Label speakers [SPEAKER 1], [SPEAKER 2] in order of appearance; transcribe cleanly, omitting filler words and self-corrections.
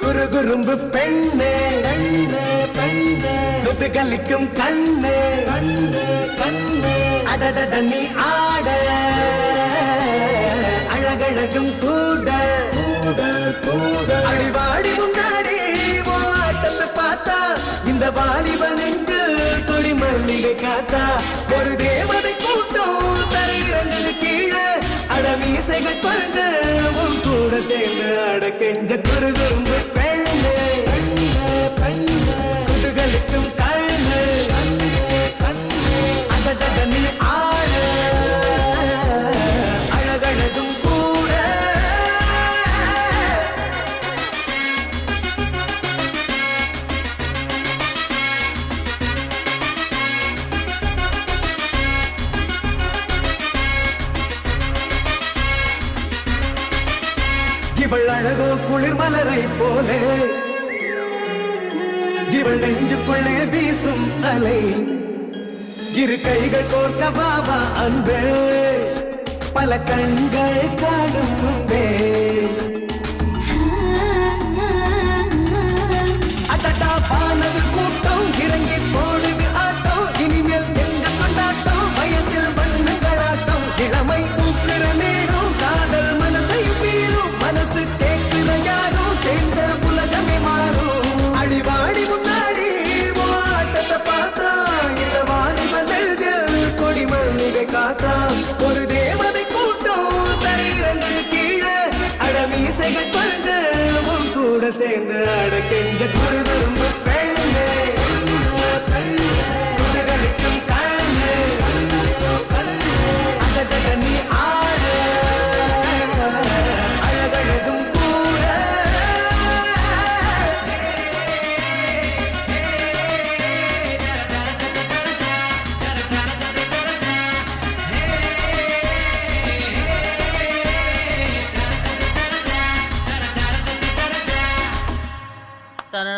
[SPEAKER 1] குறுகுறும்பு பெண்ணே பெண்ணே பெண்ணே குதுகலிக்கும் கண்ணே கண்ணே கண்ணே அடடட நீ ஆட அழகழகும் கூட கூட கூட அடிவாடி முன்னாடி ஆட்டத்தை பார்த்தா இந்த வாலிப நெஞ்சு கொடி மல்லிகை காத்தா ஒரு தேவதை கூட்டம் தரையிறங்குது கீழே அடமீசைகள் கொஞ்ச உன் கூட சேர்ந்து அட கெஞ்ச குறுகுறும்பு பெண்ணே பெண்ணே பெண்ணே குதுகலிக்கும் கண்ணே கண்ணே கண்ணே அடடட நீ ஆட அழகழகும் கூட இவள் அழகோ குளிர் மலரை போலே இவள் நெஞ்சுக்குள்ளே வீசும் அலை இரு கைகள் கோர்க்க பாபா அன்பே பல கண்கள் காணும் முன்பே அடடா பானது கூட்டம் இறங்கி போடுது ஆட்டம் இனிமேல் எங்க கொண்டாட்டம் வயசில் வண்ணங்களாட்டம் இளமை பூக்கிற நேரம் காதல் மனசையும் மீறும் மனசு கேட்கிற யாரும் சேர்ந்த உலகமே மாறும் அடிவாடி முன்னாடி ஆட்டத்தை பார்த்தா இந்த வாலிப நெஞ்சில் கொடி மல்லிகை காத்தா ஒரு தேவதை கூட்டம் தரையிறங்கு கீழே அடமீசைகள் கொஞ்ச உன் கூட சேர்ந்து அடக்கெஞ்ச குறுகுறும்பு பெண்ணே பெண்ணே குதுகலிக்கும் கண்ணே கண்ணே அடடட நீ ஆட அழகழகும் கூட
[SPEAKER 2] தன